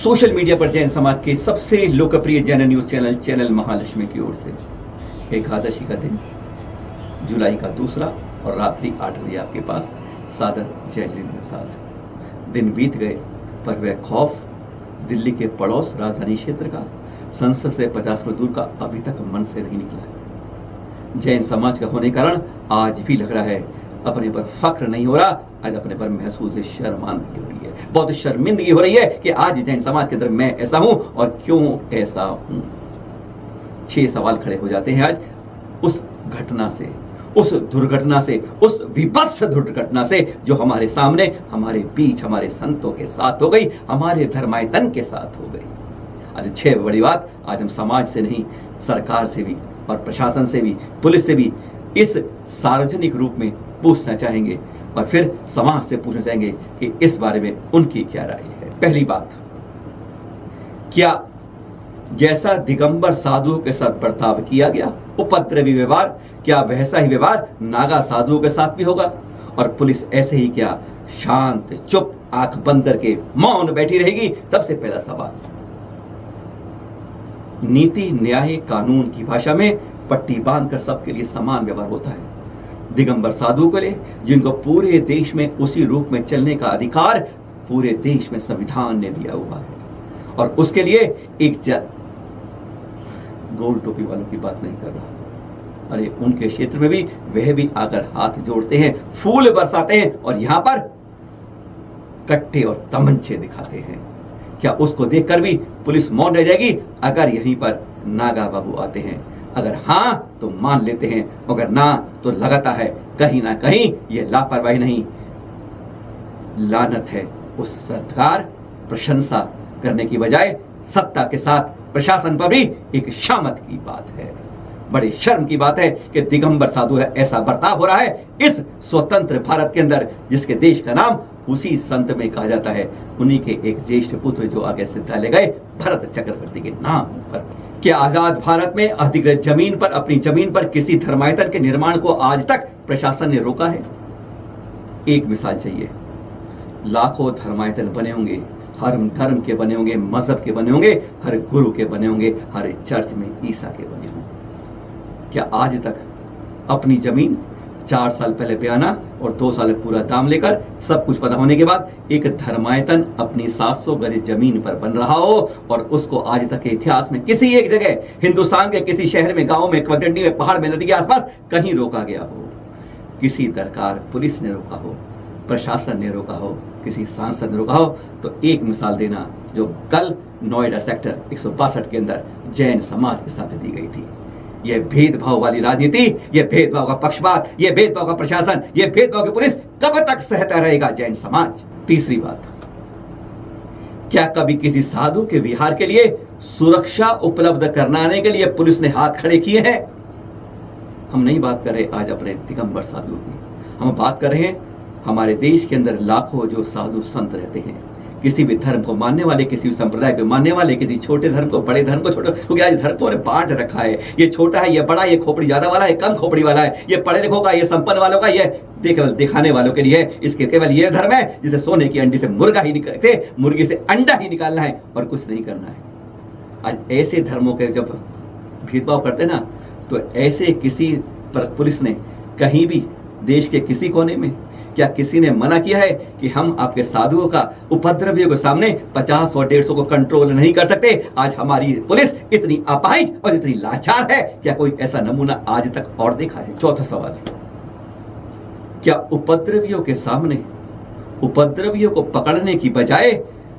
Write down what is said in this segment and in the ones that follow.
Social media पर जैन समाज के सबसे लोकप्रिय जैन न्यूज चैनल महालक्ष्मी की ओर से एकादशी का दिन, जुलाई का दूसरा और रात्रि 8 बजे आपके पास सादर जय जिनेंद्र के साथ। दिन बीत गए पर वह खौफ दिल्ली के पड़ोस राजधानी क्षेत्र का, संसद से 50 किलो दूर का अभी तक मन से नहीं निकला है। जैन समाज का होने के कारण आज भी लग रहा है अपने पर फख्र नहीं हो रहा, आज अपने पर महसूस शर्मांदगी हो रही है, बहुत शर्मिंदगी हो रही है कि आज जैन समाज के अंदर मैं ऐसा हूं और क्यों ऐसा हूं। 6 सवाल खड़े हो जाते हैं आज उस घटना से, उस दुर्घटना से, उस विभत्स दुर्घटना से जो हमारे सामने, हमारे बीच, हमारे संतों के साथ हो गई, हमारे धर्मायतन के साथ हो गई। आज 6 बड़ी बात आज हम समाज से नहीं, सरकार से भी और प्रशासन से भी, पुलिस से भी इस सार्वजनिक रूप में पूछना चाहेंगे और फिर समाज से पूछना चाहेंगे कि इस बारे में उनकी क्या राय है। पहली बात, क्या जैसा दिगंबर साधुओं के साथ बर्ताव किया गया, उपद्रवी व्यवहार, क्या वैसा ही व्यवहार नागा साधुओं के साथ भी होगा? और पुलिस ऐसे ही क्या शांत चुप आंख बंद करके मौन बैठी रहेगी? सबसे पहला सवाल। नीति न्याय कानून की भाषा में पट्टी बांधकर सबके लिए समान व्यवहार होता है। दिगंबर साधुओं के लिए, जिनको पूरे देश में उसी रूप में चलने का अधिकार पूरे देश में संविधान ने दिया हुआ है, और उसके लिए एक गोल टोपी वालों की बात नहीं कर रहा, अरे उनके क्षेत्र में भी वह भी आकर हाथ जोड़ते हैं, फूल बरसाते हैं और यहां पर कट्टे और तमंचे दिखाते हैं। क्या उसको देखकर भी पुलिस मौन रह जाएगी अगर यहीं पर नागा बाबू आते हैं? अगर हां तो मान लेते हैं, अगर ना तो लगाता है कहीं ना कहीं ये लापरवाही नहीं, लानत है उस सरकार प्रशंसा करने की बजाय सत्ता के साथ प्रशासन पर भी एक शामत की बात है। बड़ी शर्म की बात है कि दिगंबर साधु है ऐसा बर्ताव हो रहा है इस स्वतंत्र भारत के अंदर, जिसके देश का नाम उसी संत में कहा जाता है, उन्हीं के एक ज्येष्ठ पुत्र जो आगे सिद्धालय गए भरत चक्रवर्ती के नाम पर। क्या आजाद भारत में अधिकृत जमीन पर, अपनी जमीन पर किसी धर्मायतन के निर्माण को आज तक प्रशासन ने रोका है? एक मिसाल चाहिए, लाखों धर्मायतन बने होंगे, हर धर्म के बने होंगे, मजहब के बने होंगे, हर गुरु के बने होंगे, हर चर्च में ईसा के बने होंगे। क्या आज तक अपनी जमीन 4 साल पहले बयाना और 2 साल पूरा दाम लेकर सब कुछ पता होने के बाद एक धर्मायतन अपनी 700 गज जमीन पर बन रहा हो और उसको आज तक के इतिहास में किसी एक जगह, हिंदुस्तान के किसी शहर में, गांव में, पगडंडी में, पहाड़ में, नदी के आसपास कहीं रोका गया हो? किसी सरकार, पुलिस ने रोका हो, प्रशासन ने रोका हो, किसी सांसद ने रोका हो? तो एक मिसाल देना जो कल नोएडा सेक्टर 162 के अंदर जैन समाज के साथ दी गई थी। यह भेदभाव वाली राजनीति, यह भेदभाव का पक्षपात, यह भेदभाव का प्रशासन, यह भेदभाव की पुलिस कब तक सहता रहेगा जैन समाज? तीसरी बात, क्या कभी किसी साधु के विहार के लिए सुरक्षा उपलब्ध कराने के लिए पुलिस ने हाथ खड़े किए हैं? हम नहीं बात कर रहे आज अपने दिगंबर साधु की, हम बात कर रहे हैं हमारे देश के अंदर लाखों जो साधु संत रहते हैं, किसी भी धर्म को मानने वाले, किसी भी संप्रदाय को मानने वाले, किसी छोटे धर्म को, बड़े धर्म को, छोटे, क्योंकि आज धर्म को बांट रखा है, ये छोटा है, ये बड़ा, ये खोपड़ी ज्यादा वाला है, कम खोपड़ी वाला है, ये पढ़े लिखों का, ये संपन्न वालों का, ये केवल दिखाने वालों के लिए है। इसके केवल ये धर्म है जिसे सोने की अंडी से मुर्गी से अंडा ही निकालना है और कुछ नहीं करना है। आज ऐसे धर्मों के जब भेदभाव करते ना, तो ऐसे किसी पर पुलिस ने कहीं भी देश के किसी कोने में क्या किसी ने मना किया है कि हम आपके साधुओं का, उपद्रवियों के सामने 50 और 150 को कंट्रोल नहीं कर सकते? आज हमारी पुलिस इतनी अपाहिज और इतनी लाचार है, क्या कोई ऐसा नमूना आज तक और देखा है? चौथा सवाल, क्या उपद्रवियों के सामने उपद्रवियों को पकड़ने की बजाय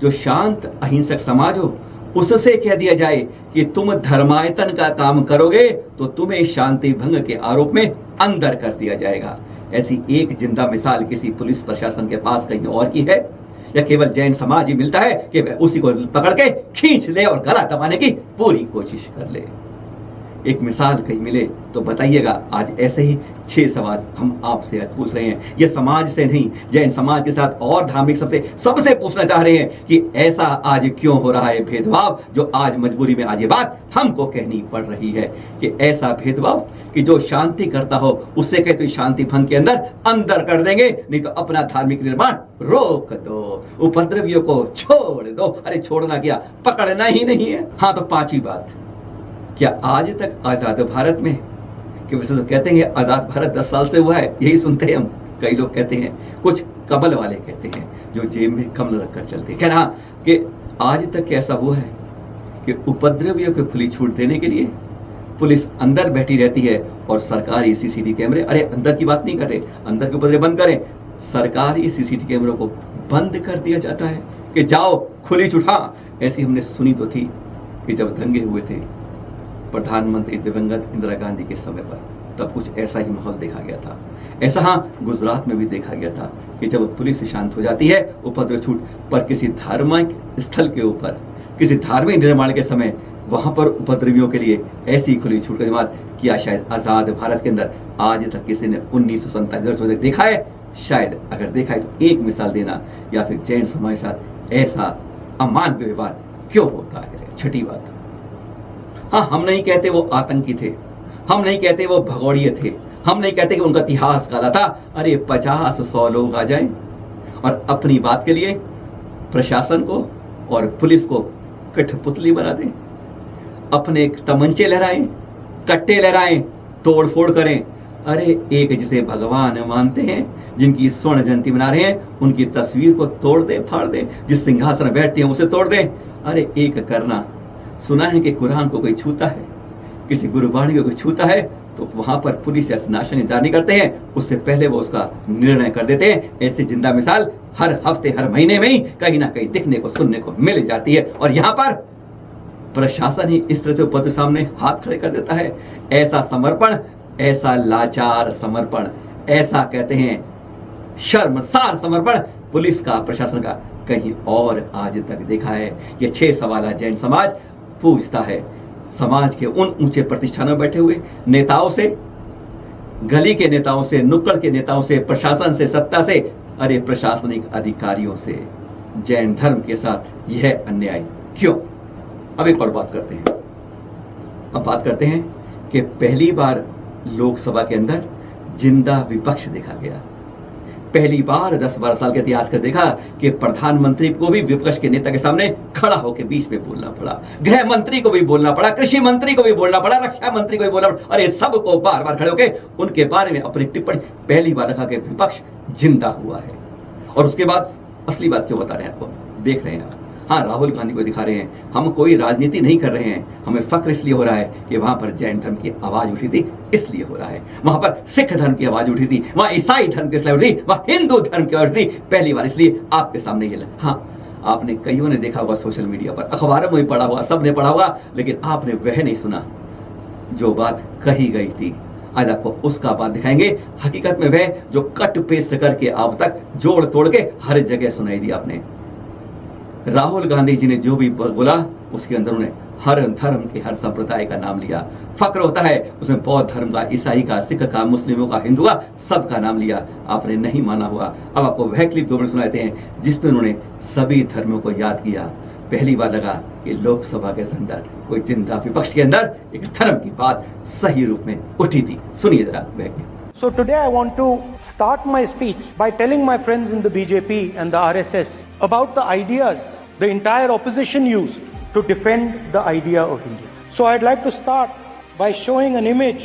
जो शांत अहिंसक समाज हो उससे कह दिया जाए कि तुम धर्मायतन का काम करोगे तो तुम्हें शांति भंग के आरोप में अंदर कर दिया जाएगा? ऐसी एक जिंदा मिसाल किसी पुलिस प्रशासन के पास कहीं और की है? या केवल जैन समाज ही मिलता है कि वह उसी को पकड़ के खींच ले और गला दबाने की पूरी कोशिश कर ले? एक मिसाल कहीं मिले तो बताइएगा। आज ऐसे ही 6 सवाल हम आपसे आज पूछ रहे हैं। ये समाज से नहीं, जैन समाज के साथ और धार्मिक सबसे पूछना चाह रहे हैं कि ऐसा आज क्यों हो रहा है भेदभाव, जो आज मजबूरी में आज ये बात हमको कहनी पड़ रही है कि ऐसा भेदभाव कि जो शांति करता हो उससे कहे तो शांति भंग के अंदर कर देंगे, नहीं तो अपना धार्मिक निर्माण रोक दो, उपद्रवियों को छोड़ दो। अरे छोड़ना क्या, पकड़ना ही नहीं है। हाँ, तो 5वीं बात, क्या आज तक आजाद भारत में, कि वैसे तो कहते हैं आजाद भारत 10 साल से हुआ है, यही सुनते हैं हम। कई लोग कहते हैं, कुछ कबल वाले कहते हैं जो जेब में कमल रखकर चलते हैं। कहना कि आज तक ऐसा हुआ है कि उपद्रवियों को खुली छूट देने के लिए पुलिस अंदर बैठी रहती है और सरकारी सीसीटीवी कैमरे, अरे अंदर की बात नहीं कर रहे, अंदर के उपद्रव बंद करें, सरकारी सीसीटीवी कैमरों को बंद कर दिया जाता है कि जाओ खुली छूट। हाँ, ऐसी हमने सुनी तो थी कि जब दंगे हुए थे प्रधानमंत्री दिवंगत इंदिरा गांधी के समय पर, तब कुछ ऐसा ही माहौल देखा गया था। ऐसा हाँ गुजरात में भी देखा गया था कि जब पुलिस शांत हो जाती है उपद्रव छूट पर किसी धार्मिक स्थल के ऊपर, किसी धार्मिक निर्माण के समय वहां पर उपद्रवियों के लिए ऐसी खुली छूट का इस्तेमाल किया शायद आजाद भारत के अंदर आज तक किसी ने 1947 देखा है? शायद अगर देखा है तो एक मिसाल देना, या फिर जैन समाज के साथ ऐसा अमानवीय व्यवहार क्यों होता है। 6ठी बात, हाँ हम नहीं कहते वो आतंकी थे, हम नहीं कहते वो भगोड़िए थे, हम नहीं कहते कि उनका इतिहास काला था। अरे 50-100 लोग आ जाएं और अपनी बात के लिए प्रशासन को और पुलिस को कठपुतली बना दें, अपने तमंचे लहराएं, कट्टे लहराएं, तोड़ फोड़ करें। अरे एक जिसे भगवान मानते हैं, जिनकी स्वर्ण जयंती मना रहे हैं, उनकी तस्वीर को तोड़ दे फाड़ दे, जिस सिंहासन में बैठते हैं उसे तोड़ दें। अरे एक करना, सुना है कि कुरान को कोई छूता है, किसी गुरुबाणी को कोई छूता है तो वहां पर पुलिस या नाशन जारी करते हैं, उससे पहले वो उसका निर्णय कर देते हैं। ऐसी जिंदा मिसाल हर हफ्ते हर महीने में ही कहीं ना कहीं दिखने को सुनने को मिल जाती है। और यहाँ पर प्रशासन ही इस तरह से उपद्रव सामने हाथ खड़े कर देता है। ऐसा समर्पण, ऐसा लाचार समर्पण, ऐसा कहते हैं शर्मसार समर्पण पुलिस का, प्रशासन का कहीं और आज तक देखा है? ये 6 सवाल जैन समाज पूछता है समाज के उन ऊंचे प्रतिष्ठानों में बैठे हुए नेताओं से, गली के नेताओं से, नुक्कड़ के नेताओं से, प्रशासन से, सत्ता से, अरे प्रशासनिक अधिकारियों से, जैन धर्म के साथ यह अन्याय क्यों? अब एक और बात करते हैं। अब बात करते हैं कि पहली बार लोकसभा के अंदर जिंदा विपक्ष देखा गया। पहली बार 10-12 साल के इतिहास कर देखा कि प्रधानमंत्री को भी विपक्ष के नेता के सामने खड़ा होकर बीच में बोलना पड़ा, गृह मंत्री को भी बोलना पड़ा, कृषि मंत्री को भी बोलना पड़ा, रक्षा मंत्री को भी बोलना पड़ा। अरे सबको बार बार खड़े होकर उनके बारे में अपनी टिप्पणी पहली बार रखा कि विपक्ष जिंदा हुआ है। और उसके बाद असली बात क्यों बता रहे हैं आपको, देख रहे हैं आप। हाँ, राहुल गांधी को दिखा रहे हैं, हम कोई राजनीति नहीं कर रहे हैं, हमें फक्र इसलिए हो रहा है कि वहां पर जैन धर्म की आवाज उठी थी, इसलिए हो रहा है। वहां पर सिख धर्म की आवाज उठी थी, वहां ईसाई धर्म की उठी थी, वहां हिंदू धर्म की उठी थी, पहली बार इसलिए आपके सामने ये। हाँ, आपने कईयों ने देखा होगा सोशल मीडिया पर, अखबारों में भी पढ़ा हुआ, सबने पढ़ा होगा, लेकिन आपने वह नहीं सुना जो बात कही गई थी। आज आपको उसका बात दिखाएंगे। हकीकत में वह जो कट पेस्ट करके आप तक जोड़ तोड़ के हर जगह सुनाई दी आपने। राहुल गांधी जी ने जो भी बोला उसके अंदर उन्हें हर धर्म के, हर संप्रदाय का नाम लिया। फक्र होता है उसमें बौद्ध धर्म का, ईसाई का, सिख का, मुस्लिमों का, हिंदू का, सबका नाम लिया। आपने नहीं माना हुआ। अब आपको वह क्लिप 2 मिनट सुनाते हैं जिसमें उन्होंने सभी धर्मों को याद किया। पहली बार लगा कि लोकसभा के अंदर कोई जिंदा विपक्ष के अंदर एक धर्म की बात सही रूप में उठी थी। सुनिए जरा वह clip. So today I want to start my speech by telling my friends in the BJP and the RSS about the ideas the entire opposition used to defend the idea of India. So I'd like to start by showing an image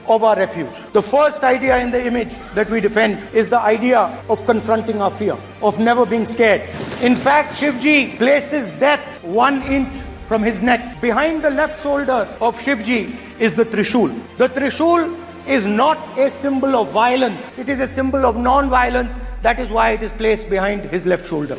of our refuge. The first idea in the image that we defend is the idea of confronting our fear, of never being scared. In fact, Shivji places death 1 inch from his neck. Behind the left shoulder of Shivji is the Trishul. The Trishul is not a symbol of violence. It is a symbol of non-violence. That is why it is placed behind his left shoulder.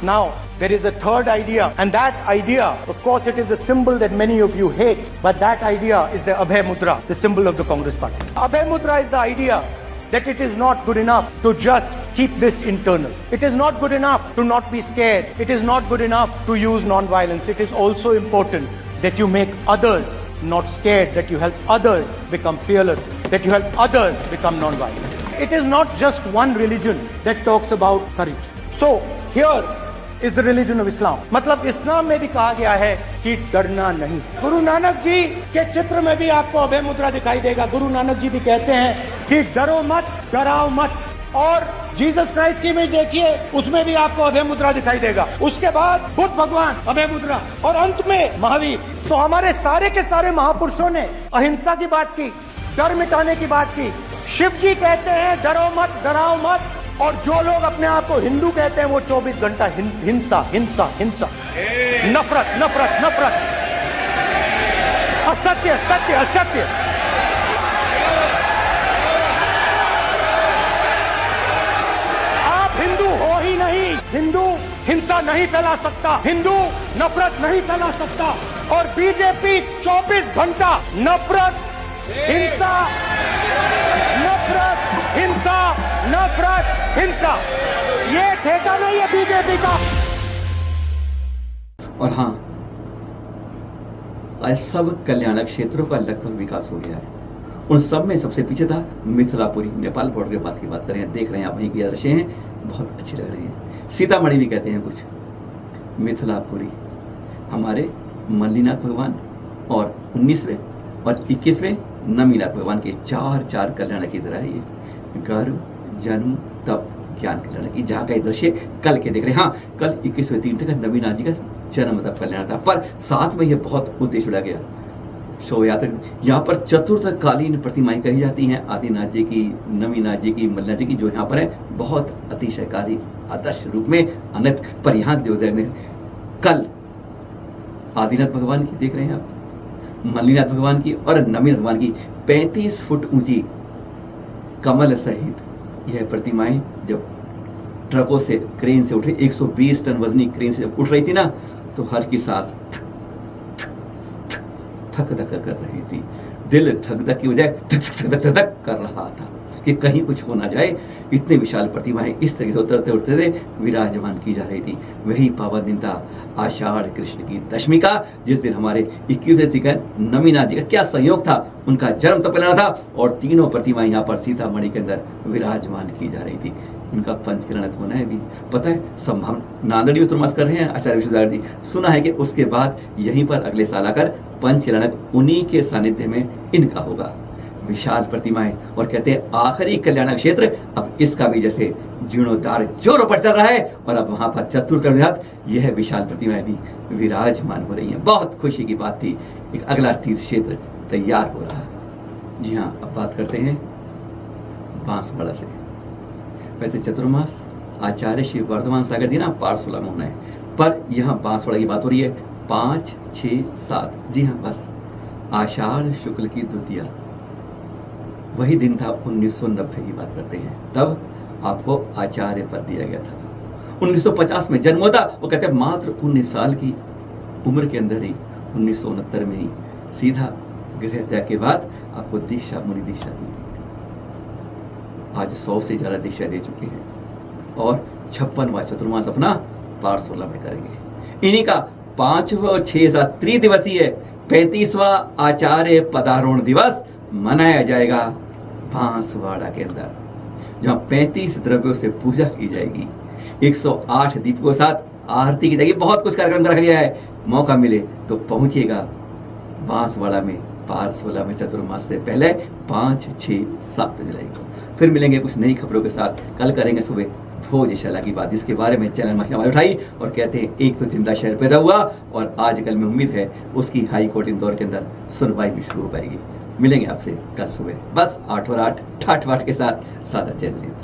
Now, there is a third idea, and that idea, of course, it is a symbol that many of you hate, but that idea is the Abhay Mudra, the symbol of the Congress Party. Abhay Mudra is the idea that it is not good enough to just keep this internal. It is not good enough to not be scared. It is not good enough to use non-violence. It is also important that you make others not scared, that you help others become fearless, that you help others become non-violent. It is not just one religion that talks about courage. So here is the religion of Islam. मतलब इस्लाम में भी कहा गया है कि डरना नहीं। गुरु नानक जी के चित्र में भी आपको अभय मुद्रा दिखाई देगा। गुरु नानक जी भी कहते हैं कि डरो मत, डराओ मत। और जीसस क्राइस्ट की इमेज देखिए, उसमें भी आपको अभय मुद्रा दिखाई देगा। उसके बाद बुद्ध भगवान अभय मुद्रा, और अंत में महावीर। तो हमारे सारे के सारे महापुरुषों ने अहिंसा की बात की, डर मिटाने की बात की। शिव जी कहते हैं डरो मत, डराओ मत। और जो लोग अपने आप को हिंदू कहते हैं वो 24 घंटा हिंसा हिंसा हिंसा, नफरत नफरत नफरत, असत्य सत्य असत्य। आप हिंदू हो ही नहीं। हिंदू हिंसा नहीं फैला सकता, हिंदू नफरत नहीं फैला सकता। और बीजेपी 24 घंटा नफरत हिंसा नफरत हिंसा नफरत हिंसा, ये ठेका नहीं है बीजेपी का। और हाँ, आज सब कल्याणक क्षेत्रों का लगभग विकास हो गया है। उन सब में सबसे पीछे था मिथिलापुरी, नेपाल बॉर्डर के पास की बात करें, देख रहे हैं आप वहीं की दृश्य हैं, बहुत अच्छी लग रही है। सीतामढ़ी भी कहते हैं कुछ, मिथिलापुरी हमारे मल्लीनाथ भगवान और 19वें और 21वें नमीनाथ भगवान के चार कल्याण की तरह ये गर्भ जन्म तप ज्ञान कल्याण की, जहाँ का दृश्य कल के देख रहे हैं। हाँ, कल 21वें तीर्थ का नवीनाथ जी का जन्म तप कल्याण था, पर साथ में ये बहुत उद्देश्य जुड़ा गया शोभा यात्रा। यहाँ पर चतुर्थकालीन प्रतिमाएं कही जाती हैं, आदिनाथ जी की, नवीनाथ जी की, मल्लीनाथ जी की, जो यहाँ पर है बहुत अतिशयकारी आदर्श रूप में अनंत। पर यहाँ जो कल आदिनाथ भगवान की देख रहे हैं आप, मल्लीनाथ भगवान की और नवीनाथ भगवान की 35 फुट ऊंची कमल सहित यह प्रतिमाएं जब ट्रकों से क्रेन से उठ रही, 120 टन वजनी क्रेन से जब उठ रही थी ना, तो हर की सांस थक धक कर रही थी, दिल धक धक की बजाय धक धक कर रहा था कि कहीं कुछ हो ना जाए। इतने विशाल प्रतिमाएं इस तरीके से उतरते उतरते विराजमान की जा रही थी। वही पावन दिन था आषाढ़ कृष्ण की दशमी का, जिस दिन हमारे 21वें तीर्थ नमीनाथ जी का क्या संयोग था, उनका जन्म तप कल्याण था। और तीनों प्रतिमाएं यहाँ पर सीतामढ़ी के अंदर विराजमान की जा रही थी। इनका पंचकिरणक होना है भी पता है, संभावना नांदेड़ में तुर्मास कर रहे हैं आचार्य विश्वनाथ जी। सुना है कि उसके बाद यहीं पर अगले साल आकर पंचकिरणक उन्हीं के सानिध्य में इनका होगा। विशाल प्रतिमाएं, और कहते हैं आखिरी कल्याण क्षेत्र, अब इसका भी जैसे जीर्णोद्धार जोरों पर चल रहा है, और अब वहां पर चतुर्थ यह विशाल प्रतिमाएं भी विराजमान हो रही हैं। बहुत खुशी की बात थी, एक अगला तीर्थ क्षेत्र तैयार हो रहा है। जी हाँ, अब बात करते हैं बांसवाड़ा से। वैसे चतुर्मास आचार्य श्री वर्धमान सागर जी ना पाठशाला में होना है, पर यहाँ बांसवाड़ा की बात हो रही है 5, 6, 7। जी हाँ, बस आषाढ़ शुक्ल की द्वितीया, वही दिन था 1990 की बात करते हैं, तब आपको आचार्य पद दिया गया था। 1950 में जन्म होता, वो कहते हैं मात्र 19 साल की उम्र के अंदर ही 1969 में ही सीधा गृह त्याग के बाद आपको दीक्षा, मुनि दीक्षा दी गई थी। आज 100 से ज़्यादा दीक्षा दे चुके हैं, और 56वां चतुर्मास अपना पाठशाला में करेंगे। इन्हीं का 5वां और 6 त्रिदिवसीय 35वां आचार्य पदारोहण दिवस मनाया जाएगा बांसवाड़ा के अंदर, जहाँ 35 द्रव्यों से पूजा की जाएगी, 108 दीपकों के साथ आरती की जाएगी। बहुत कुछ कार्यक्रम रखा गया है, मौका मिले तो पहुंचिएगा बांसवाड़ा में पाठशाला में चतुर्मास से पहले 5, 6, 7 जुलाई को। फिर मिलेंगे कुछ नई खबरों के साथ। कल करेंगे सुबह भोजशाला की बात, जिसके बारे में चैनल में आवाज उठाई, और कहते हैं एक तो जिंदा शहर पैदा हुआ, और आजकल में उम्मीद है उसकी हाई कोर्ट इंदौर के अंदर सुनवाई भी शुरू हो पाएगी। मिलेंगे आपसे कल सुबह बस 8 और 8 ठाठ वाठ के साथ। सादा जय।